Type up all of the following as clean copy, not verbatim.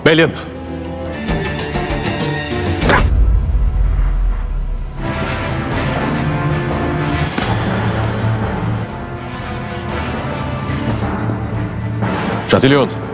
Belin. Chatillon.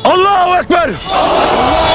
Allahu Ekber!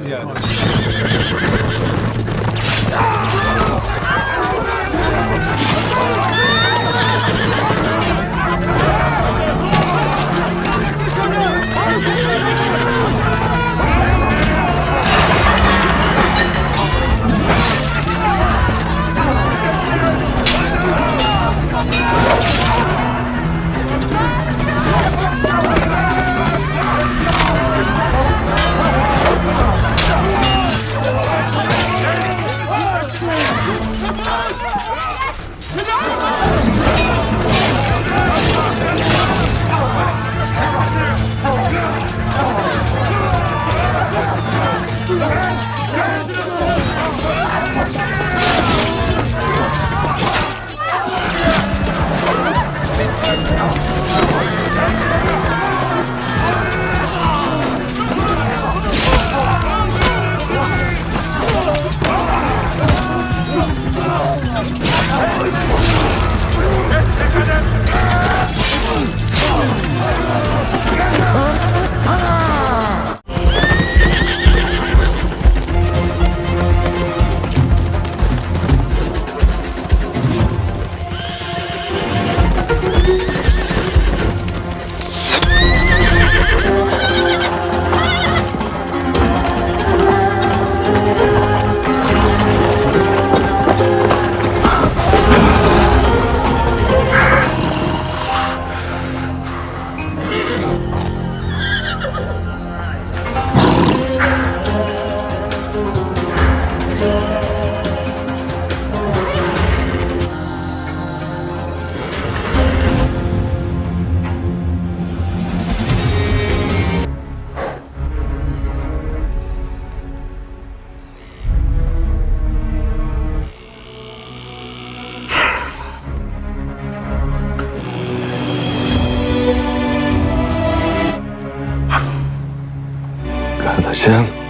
değiliz yani. Kardeşim.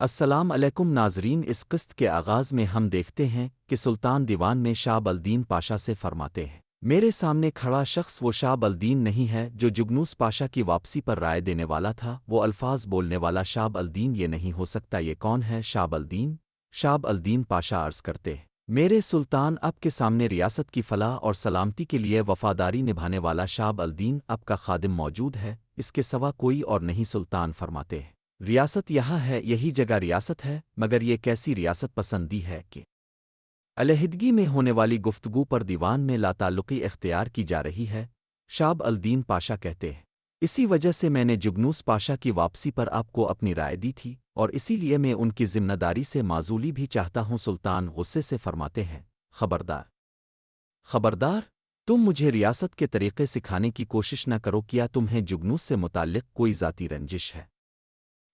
السلام علیکم ناظرین، اس قسط کے آغاز میں ہم دیکھتے ہیں کہ سلطان دیوان میں شاب الدین پاشا سے فرماتے ہیں، میرے سامنے کھڑا شخص وہ شاب الدین نہیں ہے جو جگنوس پاشا کی واپسی پر رائے دینے والا تھا، وہ الفاظ بولنے والا شاب الدین یہ نہیں ہو سکتا۔ یہ کون ہے شاب الدین؟ شاب الدین پاشا عرض کرتے ہیں، میرے سلطان، آپ کے سامنے ریاست کی فلاح اور سلامتی کے لیے وفاداری نبھانے والا شاب الدین آپ کا خادم موجود ہے، اس کے سوا کوئی اور نہیں۔ سلطان فرماتے ہیں، ریاست یہاں ہے، یہی جگہ ریاست ہے، مگر یہ کیسی ریاست پسندی ہے کہ علیحدگی میں ہونے والی گفتگو پر دیوان میں لاتعلقی اختیار کی جا رہی ہے۔ شاب الدین پاشا کہتے ہیں، اسی وجہ سے میں نے جگنوس پاشا کی واپسی پر آپ کو اپنی رائے دی تھی، اور اسی لیے میں ان کی ذمہ داری سے معزولی بھی چاہتا ہوں۔ سلطان غصے سے فرماتے ہیں، خبردار خبردار، تم مجھے ریاست کے طریقے سکھانے کی کوشش نہ کرو، کیا تمہیں جگنوس سے متعلق کوئی ذاتی رنجش ہے؟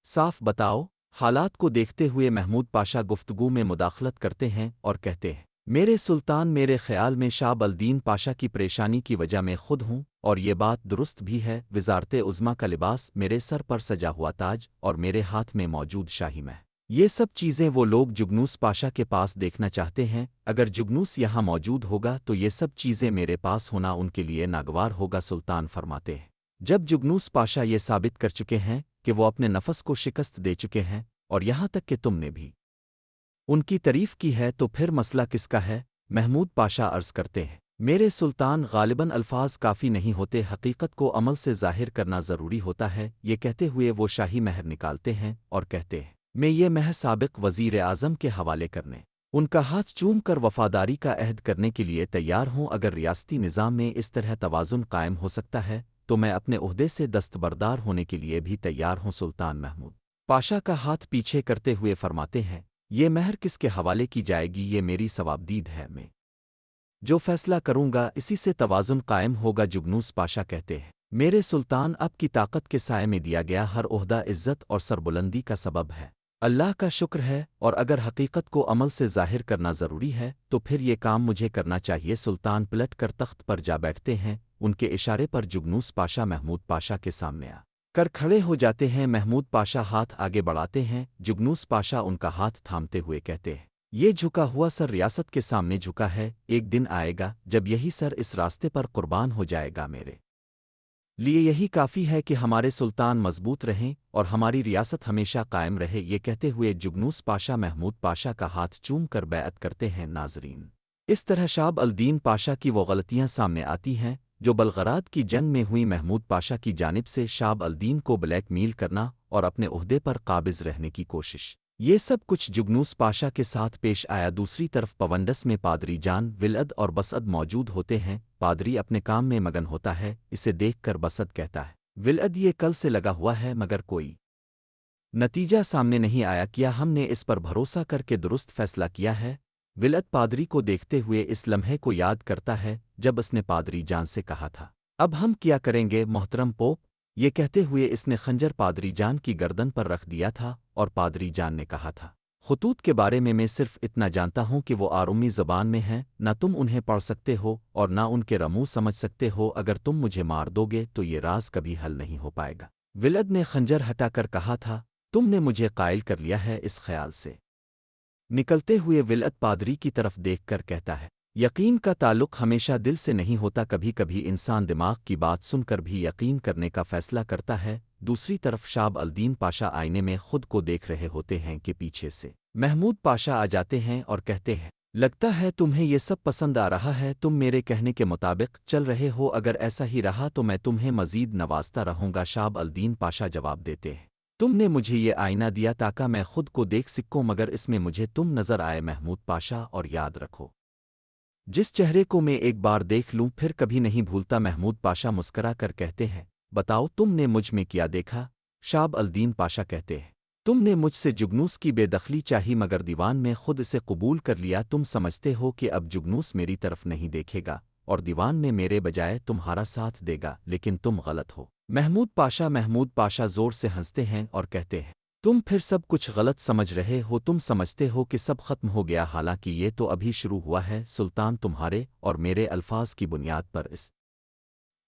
صاف بتاؤ۔ حالات کو دیکھتے ہوئے محمود پاشا گفتگو میں مداخلت کرتے ہیں اور کہتے ہیں، میرے سلطان، میرے خیال میں شاب الدین پاشا کی پریشانی کی وجہ میں خود ہوں، اور یہ بات درست بھی ہے۔ وزارت عظما کا لباس، میرے سر پر سجا ہوا تاج اور میرے ہاتھ میں موجود شاہی مہر، یہ سب چیزیں وہ لوگ جگنوس پاشا کے پاس دیکھنا چاہتے ہیں۔ اگر جگنوس یہاں موجود ہوگا تو یہ سب چیزیں میرے پاس ہونا ان کے لیے ناگوار ہوگا۔ سلطان فرماتے ہیں، جب جگنوس پاشا یہ ثابت کر چکے ہیں کہ وہ اپنے نفس کو شکست دے چکے ہیں، اور یہاں تک کہ تم نے بھی ان کی تعریف کی ہے، تو پھر مسئلہ کس کا ہے؟ محمود پاشا عرض کرتے ہیں، میرے سلطان، غالباً الفاظ کافی نہیں ہوتے، حقیقت کو عمل سے ظاہر کرنا ضروری ہوتا ہے۔ یہ کہتے ہوئے وہ شاہی مہر نکالتے ہیں اور کہتے ہیں، میں یہ مہر سابق وزیر اعظم کے حوالے کرنے، ان کا ہاتھ چوم کر وفاداری کا عہد کرنے کے لیے تیار ہوں۔ اگر ریاستی نظام میں اس طرح توازن قائم ہو سکتا ہے تو میں اپنے عہدے سے دستبردار ہونے کے لیے بھی تیار ہوں۔ سلطان محمود پاشا کا ہاتھ پیچھے کرتے ہوئے فرماتے ہیں، یہ مہر کس کے حوالے کی جائے گی؟ یہ میری ثوابدید ہے، میں جو فیصلہ کروں گا اسی سے توازن قائم ہوگا۔ جگنوس پاشا کہتے ہیں، میرے سلطان، آپ کی طاقت کے سائے میں دیا گیا ہر عہدہ عزت اور سربلندی کا سبب ہے، اللہ کا شکر ہے، اور اگر حقیقت کو عمل سے ظاہر کرنا ضروری ہے تو پھر یہ کام مجھے کرنا چاہیے۔ سلطان پلٹ کر تخت پر جا بیٹھتے ہیں، ان کے اشارے پر جگنوس پاشا محمود پاشا کے سامنے آ کر کھڑے ہو جاتے ہیں۔ محمود پاشا ہاتھ آگے بڑھاتے ہیں، جگنوس پاشا ان کا ہاتھ تھامتے ہوئے کہتے ہیں، یہ جھکا ہوا سر ریاست کے سامنے جھکا ہے، ایک دن آئے گا جب یہی سر اس راستے پر قربان ہو جائے گا۔ میرے لیے یہی کافی ہے کہ ہمارے سلطان مضبوط رہیں اور ہماری ریاست ہمیشہ قائم رہے۔ یہ کہتے ہوئے جگنوس پاشا محمود پاشا کا ہاتھ چوم کر بیعت کرتے ہیں۔ ناظرین، اس طرح شاب الدین پاشا کی وہ غلطیاں سامنے آتی ہیں جو بلغراد کی جنگ میں ہوئی۔ محمود پاشا کی جانب سے شاب الدین کو بلیک میل کرنا اور اپنے عہدے پر قابض رہنے کی کوشش، یہ سب کچھ جگنوس پاشا کے ساتھ پیش آیا۔ دوسری طرف پونڈس میں پادری جان ولعد اور بسعد موجود ہوتے ہیں۔ پادری اپنے کام میں مگن ہوتا ہے، اسے دیکھ کر بسعد کہتا ہے، ولعد یہ کل سے لگا ہوا ہے مگر کوئی نتیجہ سامنے نہیں آیا، کیا ہم نے اس پر بھروسہ کر کے درست فیصلہ کیا ہے؟ ولعد پادری کو دیکھتے ہوئے اس لمحے کو یاد کرتا ہے جب اس نے پادری جان سے کہا تھا، اب ہم کیا کریں گے محترم پوپ؟ یہ کہتے ہوئے اس نے خنجر پادری جان کی گردن پر رکھ دیا تھا، اور پادری جان نے کہا تھا، خطوط کے بارے میں صرف اتنا جانتا ہوں کہ وہ آرومی زبان میں ہیں، نہ تم انہیں پڑھ سکتے ہو اور نہ ان کے رموز سمجھ سکتے ہو۔ اگر تم مجھے مار دو گے تو یہ راز کبھی حل نہیں ہو پائے گا۔ ولعد نے خنجر ہٹا کر کہا تھا، تم نے مجھے قائل کر لیا ہے۔ اس خیال سے نکلتے ہوئے ولعد پادری کی طرف دیکھ کر کہتا ہے، یقین کا تعلق ہمیشہ دل سے نہیں ہوتا، کبھی کبھی انسان دماغ کی بات سن کر بھی یقین کرنے کا فیصلہ کرتا ہے۔ دوسری طرف شاب الدین پاشا آئینے میں خود کو دیکھ رہے ہوتے ہیں کہ پیچھے سے محمود پاشا آ جاتے ہیں اور کہتے ہیں، لگتا ہے تمہیں یہ سب پسند آ رہا ہے، تم میرے کہنے کے مطابق چل رہے ہو، اگر ایسا ہی رہا تو میں تمہیں مزید نوازتا رہوں گا۔ شاب الدین پاشا جواب دیتے ہیں، تم نے مجھے یہ آئینہ دیا تاکہ میں خود کو دیکھ سکوں، مگر اس میں مجھے تم نظر آئے محمود پاشا، اور یاد رکھو، جس چہرے کو میں ایک بار دیکھ لوں پھر کبھی نہیں بھولتا۔ محمود پاشا مسکرا کر کہتے ہیں، بتاؤ تم نے مجھ میں کیا دیکھا؟ شاب الدین پاشا کہتے ہیں، تم نے مجھ سے جگنوس کی بے دخلی چاہی مگر دیوان میں خود اسے قبول کر لیا۔ تم سمجھتے ہو کہ اب جگنوس میری طرف نہیں دیکھے گا اور دیوان میں میرے بجائے تمہارا ساتھ دے گا، لیکن تم غلط ہو۔ محمود پاشا زور سے ہنستے ہیں اور کہتے ہیں، تم پھر سب کچھ غلط سمجھ رہے ہو، تم سمجھتے ہو کہ سب ختم ہو گیا، حالانکہ یہ تو ابھی شروع ہوا ہے۔ سلطان تمہارے اور میرے الفاظ کی بنیاد پر اس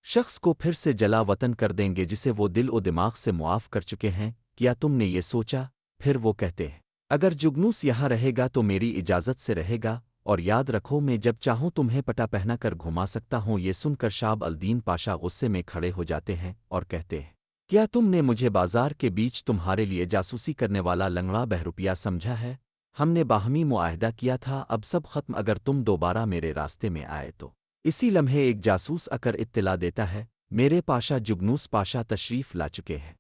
شخص کو پھر سے جلا وطن کر دیں گے جسے وہ دل و دماغ سے معاف کر چکے ہیں۔ کیا تم نے یہ سوچا پھر وہ کہتے ہیں اگر جگنوس یہاں رہے گا تو میری اجازت سے رہے گا، اور یاد رکھو میں جب چاہوں تمہیں پٹا پہنا کر گھما سکتا ہوں۔ یہ سن کر شاب الدین پاشا غصے میں کھڑے ہو جاتے ہیں اور کہتے ہیں کیا تم نے مجھے بازار کے بیچ تمہارے لیے جاسوسی کرنے والا لنگڑا بہروپیہ سمجھا ہے؟ ہم نے باہمی معاہدہ کیا تھا، اب سب ختم۔ اگر تم دوبارہ میرے راستے میں آئے تو اسی لمحے ایک جاسوس آ کر اطلاع دیتا ہے میرے پاشا جگنوس پاشا تشریف لا چکے ہیں۔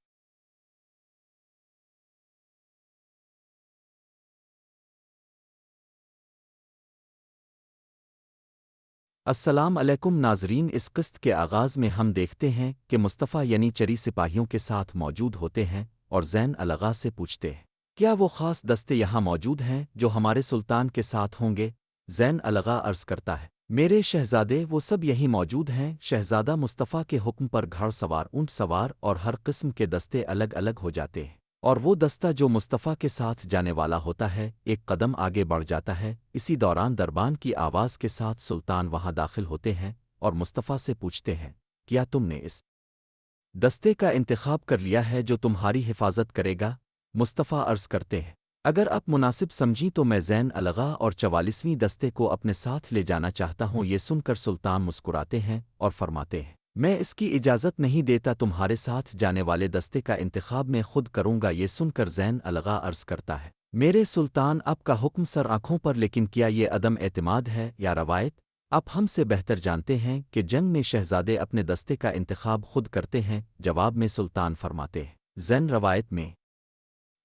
السلام علیکم ناظرین، اس قسط کے آغاز میں ہم دیکھتے ہیں کہ مصطفیٰ یعنی چری سپاہیوں کے ساتھ موجود ہوتے ہیں اور زین الغا سے پوچھتے ہیں کیا وہ خاص دستے یہاں موجود ہیں جو ہمارے سلطان کے ساتھ ہوں گے؟ زین الغا عرض کرتا ہے میرے شہزادے وہ سب یہیں موجود ہیں۔ شہزادہ مصطفیٰ کے حکم پر گھڑ سوار، اونٹ سوار اور ہر قسم کے دستے الگ الگ ہو جاتے ہیں، اور وہ دستہ جو مصطفیٰ کے ساتھ جانے والا ہوتا ہے ایک قدم آگے بڑھ جاتا ہے۔ اسی دوران دربان کی آواز کے ساتھ سلطان وہاں داخل ہوتے ہیں اور مصطفیٰ سے پوچھتے ہیں کیا تم نے اس دستے کا انتخاب کر لیا ہے جو تمہاری حفاظت کرے گا؟ مصطفیٰ عرض کرتے ہیں اگر آپ مناسب سمجھی تو میں زین الغا اور 44ویں دستے کو اپنے ساتھ لے جانا چاہتا ہوں۔ یہ سن کر سلطان مسکراتے ہیں اور فرماتے ہیں میں اس کی اجازت نہیں دیتا، تمہارے ساتھ جانے والے دستے کا انتخاب میں خود کروں گا۔ یہ سن کر زین الغا عرض کرتا ہے میرے سلطان آپ کا حکم سر آنکھوں پر، لیکن کیا یہ عدم اعتماد ہے یا روایت؟ آپ ہم سے بہتر جانتے ہیں کہ جنگ میں شہزادے اپنے دستے کا انتخاب خود کرتے ہیں۔ جواب میں سلطان فرماتے ہیں زین روایت میں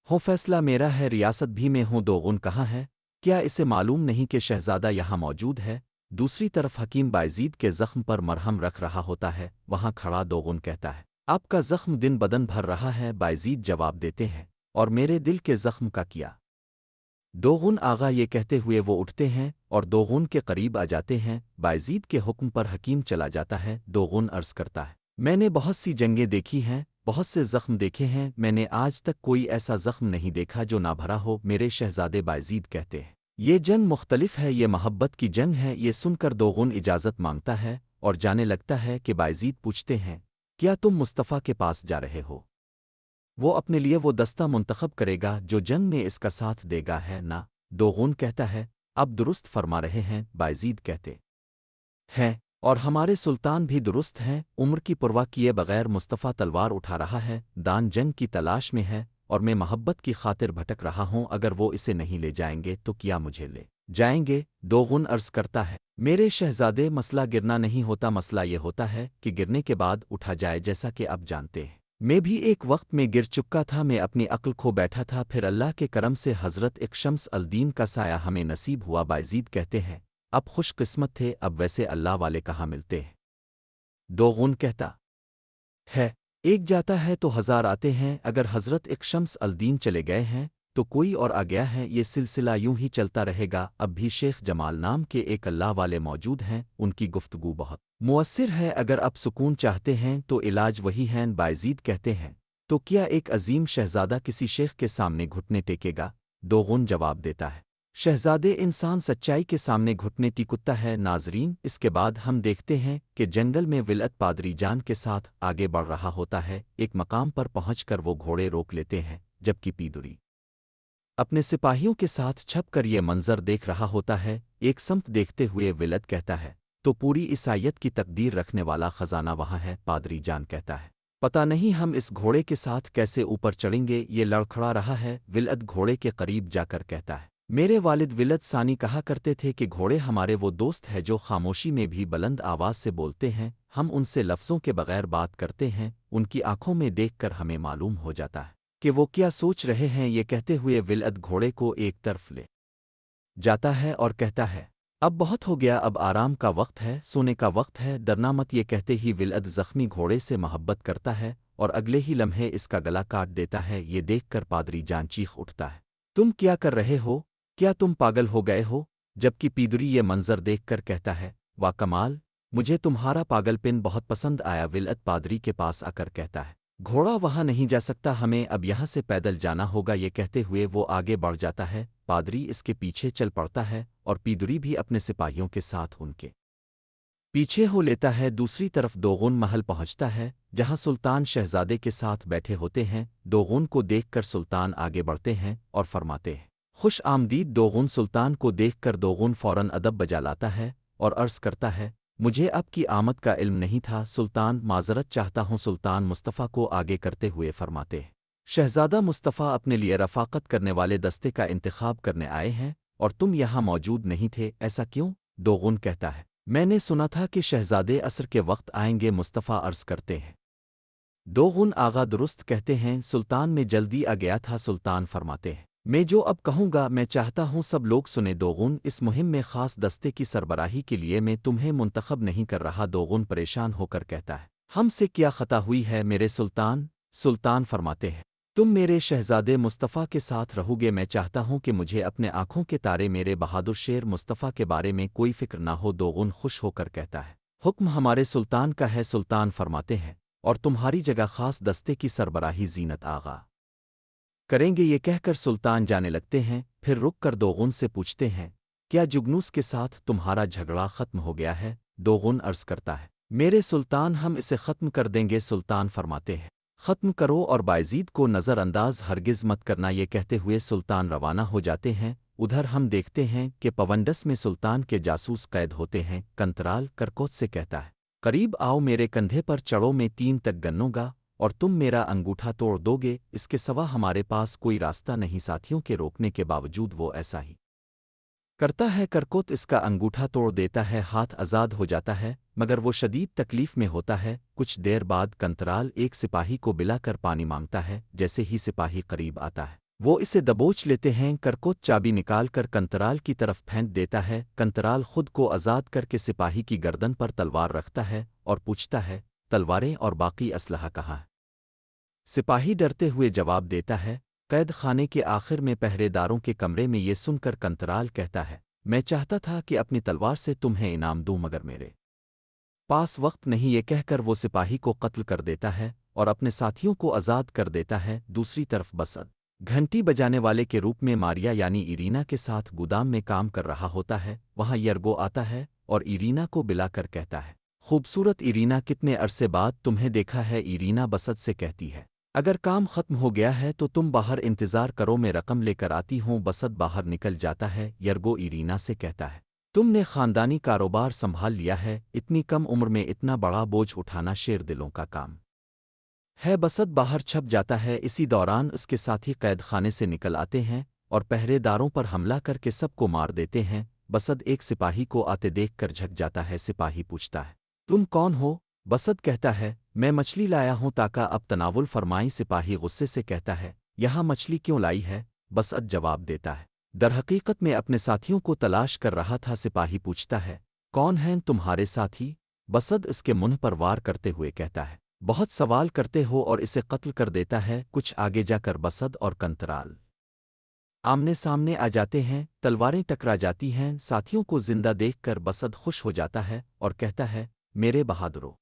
ہو فیصلہ میرا ہے، ریاست بھی میں ہوں۔ دوغن کہاں ہے؟ کیا اسے معلوم نہیں کہ شہزادہ یہاں موجود ہے؟ دوسری طرف حکیم بائزید کے زخم پر مرہم رکھ رہا ہوتا ہے، وہاں کھڑا دوغن کہتا ہے آپ کا زخم دن بدن بھر رہا ہے۔ بائزید جواب دیتے ہیں اور میرے دل کے زخم کا کیا؟ دوغن آغا یہ کہتے ہوئے وہ اٹھتے ہیں اور دوغن کے قریب آ جاتے ہیں۔ بائزید کے حکم پر حکیم چلا جاتا ہے۔ دوغن عرض کرتا ہے میں نے بہت سی جنگیں دیکھی ہیں، بہت سے زخم دیکھے ہیں، میں نے آج تک کوئی ایسا زخم نہیں دیکھا جو نہ بھرا ہو۔ میرے شہزادے بائزید کہتے ہیں یہ جنگ مختلف ہے، یہ محبت کی جنگ ہے۔ یہ سن کر دوغن اجازت مانگتا ہے اور جانے لگتا ہے کہ بائزید پوچھتے ہیں کیا تم مصطفیٰ کے پاس جا رہے ہو؟ وہ اپنے لیے وہ دستہ منتخب کرے گا جو جنگ میں اس کا ساتھ دے گا ہے نہ؟ دوغن کہتا ہے اب درست فرما رہے ہیں۔ بائزید کہتے ہیں اور ہمارے سلطان بھی درست ہیں، عمر کی پرواہ کیے بغیر مصطفیٰ تلوار اٹھا رہا ہے، دان جنگ کی تلاش میں ہے اور میں محبت کی خاطر بھٹک رہا ہوں۔ اگر وہ اسے نہیں لے جائیں گے تو کیا مجھے لے جائیں گے؟ دوغن عرض کرتا ہے میرے شہزادے مسئلہ گرنا نہیں ہوتا، مسئلہ یہ ہوتا ہے کہ گرنے کے بعد اٹھا جائے، جیسا کہ اب جانتے ہیں میں بھی ایک وقت میں گر چکا تھا، میں اپنی عقل کھو بیٹھا تھا، پھر اللہ کے کرم سے حضرت ایک شمس الدین کا سایہ ہمیں نصیب ہوا۔ بائزید کہتے ہیں اب خوش قسمت تھے، اب ویسے اللہ والے کہاں ملتے ہیں؟ دوغن کہتا ہے ایک جاتا ہے تو ہزار آتے ہیں، اگر حضرت ایک شمس الدین چلے گئے ہیں تو کوئی اور آ گیا ہے، یہ سلسلہ یوں ہی چلتا رہے گا۔ اب بھی شیخ جمال نام کے ایک اللہ والے موجود ہیں، ان کی گفتگو بہت مؤثر ہے، اگر آپ سکون چاہتے ہیں تو علاج وہی ہیں۔ بائزید کہتے ہیں تو کیا ایک عظیم شہزادہ کسی شیخ کے سامنے گھٹنے ٹیکے گا؟ دوغن جواب دیتا ہے شہزادے انسان سچائی کے سامنے گھٹنے ٹیکتا ہے۔ ناظرین، اس کے بعد ہم دیکھتے ہیں کہ جنگل میں ولعت پادری جان کے ساتھ آگے بڑھ رہا ہوتا ہے۔ ایک مقام پر پہنچ کر وہ گھوڑے روک لیتے ہیں، جبکہ پیدری اپنے سپاہیوں کے ساتھ چھپ کر یہ منظر دیکھ رہا ہوتا ہے۔ ایک سمت دیکھتے ہوئے ولعت کہتا ہے تو پوری عیسائیت کی تقدیر رکھنے والا خزانہ وہاں ہے۔ پادری جان کہتا ہے پتہ نہیں ہم اس گھوڑے کے ساتھ کیسے اوپر چڑھیں گے، یہ لڑکھڑا رہا ہے۔ ولعت گھوڑے کے قریب جا کر کہتا ہے میرے والد ولد ثانی کہا کرتے تھے کہ گھوڑے ہمارے وہ دوست ہیں جو خاموشی میں بھی بلند آواز سے بولتے ہیں، ہم ان سے لفظوں کے بغیر بات کرتے ہیں، ان کی آنکھوں میں دیکھ کر ہمیں معلوم ہو جاتا ہے کہ وہ کیا سوچ رہے ہیں۔ یہ کہتے ہوئے ولد گھوڑے کو ایک طرف لے جاتا ہے اور کہتا ہے اب بہت ہو گیا، اب آرام کا وقت ہے، سونے کا وقت ہے، ڈرنا مت۔ یہ کہتے ہی ولد زخمی گھوڑے سے محبت کرتا ہے اور اگلے ہی لمحے اس کا گلا کاٹ دیتا ہے۔ یہ دیکھ کر پادری جان چیخ اٹھتا ہے تم کیا کر رہے ہو؟ کیا تم پاگل ہو گئے ہو؟ جبکہ پیدری یہ منظر دیکھ کر کہتا ہے واہ کمال، مجھے تمہارا پاگل پن بہت پسند آیا۔ ولعت پادری کے پاس آ کر کہتا ہے گھوڑا وہاں نہیں جا سکتا، ہمیں اب یہاں سے پیدل جانا ہوگا۔ یہ کہتے ہوئے وہ آگے بڑھ جاتا ہے، پادری اس کے پیچھے چل پڑتا ہے اور پیدری بھی اپنے سپاہیوں کے ساتھ ان کے پیچھے ہو لیتا ہے، دوسری طرف دوغن محل پہنچتا ہے جہاں سلطان شہزادے کے ساتھ بیٹھے ہوتے ہیں۔ دوغن کو دیکھ کر سلطان آگے بڑھتے ہیں اور فرماتے ہیں خوش آمدید۔ دوغن سلطان کو دیکھ کر دوغن فوراً ادب بجا لاتا ہے اور عرض کرتا ہے مجھے اب کی آمد کا علم نہیں تھا، سلطان معذرت چاہتا ہوں۔ سلطان مصطفیٰ کو آگے کرتے ہوئے فرماتے ہیں شہزادہ مصطفیٰ اپنے لیے رفاقت کرنے والے دستے کا انتخاب کرنے آئے ہیں اور تم یہاں موجود نہیں تھے، ایسا کیوں؟ دوغن کہتا ہے میں نے سنا تھا کہ شہزادے عصر کے وقت آئیں گے۔ مصطفیٰ عرض کرتے ہیں دوغن آغا درست کہتے ہیں، سلطان میں جلدی آ گیا تھا۔ سلطان فرماتے ہیں میں جو اب کہوں گا میں چاہتا ہوں سب لوگ سنیں۔ دوغن اس مہم میں خاص دستے کی سربراہی کے لیے میں تمہیں منتخب نہیں کر رہا۔ دوغن پریشان ہو کر کہتا ہے ہم سے کیا خطا ہوئی ہے میرے سلطان؟ سلطان فرماتے ہیں تم میرے شہزادے مصطفیٰ کے ساتھ رہو گے، میں چاہتا ہوں کہ مجھے اپنے آنکھوں کے تارے میرے بہادر شیر مصطفیٰ کے بارے میں کوئی فکر نہ ہو۔ دوغن خوش ہو کر کہتا ہے حکم ہمارے سلطان کا ہے۔ سلطان فرماتے ہیں اور تمہاری جگہ خاص دستے کی سربراہی زینت آغا کریں گے۔ یہ کہہ کر سلطان جانے لگتے ہیں، پھر رک کر دوغن سے پوچھتے ہیں کیا جگنوس کے ساتھ تمہارا جھگڑا ختم ہو گیا ہے؟ دوغن عرض کرتا ہے میرے سلطان ہم اسے ختم کر دیں گے۔ سلطان فرماتے ہیں ختم کرو اور بایزید کو نظر انداز ہرگز مت کرنا۔ یہ کہتے ہوئے سلطان روانہ ہو جاتے ہیں۔ ادھر ہم دیکھتے ہیں کہ پونڈس میں سلطان کے جاسوس قید ہوتے ہیں۔ کنترال کرکوت سے کہتا ہے قریب آؤ، میرے کندھے پر چڑھو، میں 3 تک گنوں گا اور تم میرا انگوٹھا توڑ دو گے، اس کے سوا ہمارے پاس کوئی راستہ نہیں۔ ساتھیوں کے روکنے کے باوجود وہ ایسا ہی کرتا ہے۔ کرکوت اس کا انگوٹھا توڑ دیتا ہے، ہاتھ آزاد ہو جاتا ہے، مگر وہ شدید تکلیف میں ہوتا ہے۔ کچھ دیر بعد کنترال ایک سپاہی کو بلا کر پانی مانگتا ہے، جیسے ہی سپاہی قریب آتا ہے وہ اسے دبوچ لیتے ہیں۔ کرکوت چابی نکال کر کنترال کی طرف پھینک دیتا ہے۔ کنترال خود کو آزاد کر کے سپاہی کی گردن پر تلوار رکھتا ہے اور پوچھتا ہے تلواریں اور باقی اسلحہ کہاں ہے؟ سپاہی ڈرتے ہوئے جواب دیتا ہے قید خانے کے آخر میں پہرے داروں کے کمرے میں۔ یہ سن کر کنترال کہتا ہے میں چاہتا تھا کہ اپنی تلوار سے تمہیں انعام دوں، مگر میرے پاس وقت نہیں۔ یہ کہہ کر وہ سپاہی کو قتل کر دیتا ہے اور اپنے ساتھیوں کو آزاد کر دیتا ہے۔ دوسری طرف بسد گھنٹی بجانے والے کے روپ میں ماریا یعنی ایرینا کے ساتھ گودام میں کام کر رہا ہوتا ہے۔ وہاں یرگو آتا ہے اور ایرینا کو بلا کر کہتا ہے خوبصورت ایرینا، کتنے عرصے بعد تمہیں دیکھا ہے؟ ایرینا بسد سے کہتی ہے اگر کام ختم ہو گیا ہے تو تم باہر انتظار کرو، میں رقم لے کر آتی ہوں۔ بسد باہر نکل جاتا ہے۔ یرگو ایرینا سے کہتا ہے تم نے خاندانی کاروبار سنبھال لیا ہے، اتنی کم عمر میں اتنا بڑا بوجھ اٹھانا شیر دلوں کا کام ہے۔ بسد باہر چھپ جاتا ہے۔ اسی دوران اس کے ساتھی قید خانے سے نکل آتے ہیں اور پہرے داروں پر حملہ کر کے سب کو مار دیتے ہیں۔ بسد ایک سپاہی کو آتے دیکھ کر جھک جاتا ہے۔ سپاہی پوچھتا ہے تم کون ہو؟ بسد کہتا ہے میں مچھلی لایا ہوں تاکہ اب تناول فرمائیں۔ سپاہی غصے سے کہتا ہے یہاں مچھلی کیوں لائی ہے؟ بسد جواب دیتا ہے درحقیقت میں اپنے ساتھیوں کو تلاش کر رہا تھا۔ سپاہی پوچھتا ہے کون ہیں تمہارے ساتھی؟ بسد اس کے منہ پر وار کرتے ہوئے کہتا ہے بہت سوال کرتے ہو، اور اسے قتل کر دیتا ہے۔ کچھ آگے جا کر بسد اور کنترال آمنے سامنے آ جاتے ہیں، تلواریں ٹکرا جاتی ہیں۔ ساتھیوں کو زندہ دیکھ کر بسد خوش ہو جاتا ہے اور کہتا ہے میرے بہادروں،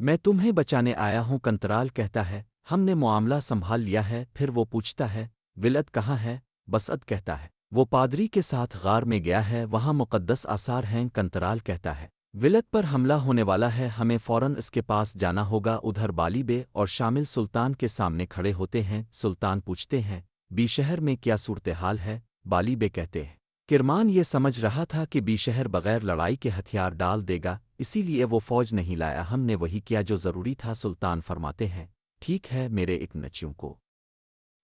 میں تمہیں بچانے آیا ہوں۔ کنترال کہتا ہے ہم نے معاملہ سنبھال لیا ہے۔ پھر وہ پوچھتا ہے ولد کہاں ہے؟ بسد کہتا ہے وہ پادری کے ساتھ غار میں گیا ہے، وہاں مقدس آثار ہیں۔ کنترال کہتا ہے ولد پر حملہ ہونے والا ہے، ہمیں فوراً اس کے پاس جانا ہوگا۔ ادھر بالی بے اور شامل سلطان کے سامنے کھڑے ہوتے ہیں۔ سلطان پوچھتے ہیں بی شہر میں کیا صورتحال ہے؟ بالی بے کہتے ہیں کرمان یہ سمجھ رہا تھا کہ بی شہر بغیر لڑائی کے ہتھیار ڈال دے گا، اسی لیے وہ فوج نہیں لایا، ہم نے وہی کیا جو ضروری تھا۔ سلطان فرماتے ہیں ٹھیک ہے، میرے ایک نچیوں کو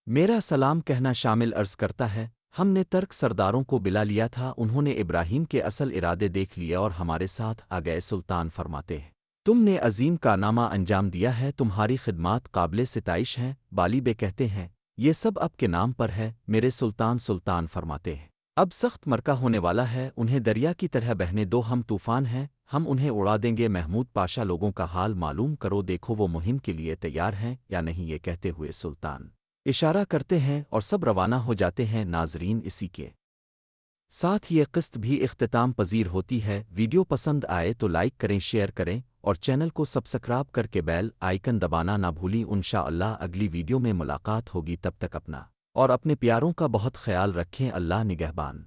میرا سلام کہنا شامل عرض کرتا ہے ہم نے ترک سرداروں کو بلا لیا تھا، انہوں نے ابراہیم کے اصل ارادے دیکھ لیے اور ہمارے ساتھ آ گئے۔ سلطان فرماتے ہیں تم نے عظیم کارنامہ انجام دیا ہے، تمہاری خدمات قابل ستائش ہیں۔ بالی بے کہتے ہیں یہ سب اب کے نام پر ہے میرے سلطان۔ سلطان فرماتے ہیں اب سخت مرکہ ہونے والا ہے، انہیں دریا کی طرح بہنے دو، ہم طوفان ہیں، ہم انہیں اڑا دیں گے۔ محمود پاشا لوگوں کا حال معلوم کرو، دیکھو وہ مہم کے لیے تیار ہیں یا نہیں۔ یہ کہتے ہوئے سلطان اشارہ کرتے ہیں اور سب روانہ ہو جاتے ہیں۔ ناظرین، اسی کے ساتھ یہ قسط بھی اختتام پذیر ہوتی ہے۔ ویڈیو پسند آئے تو لائک کریں، شیئر کریں اور چینل کو سبسکرائب کر کے بیل آئیکن دبانا نہ بھولیں۔ انشاءاللہ اگلی ویڈیو میں ملاقات ہوگی، تب تک اپنا اور اپنے پیاروں کا بہت خیال رکھیں۔ اللہ نگہبان۔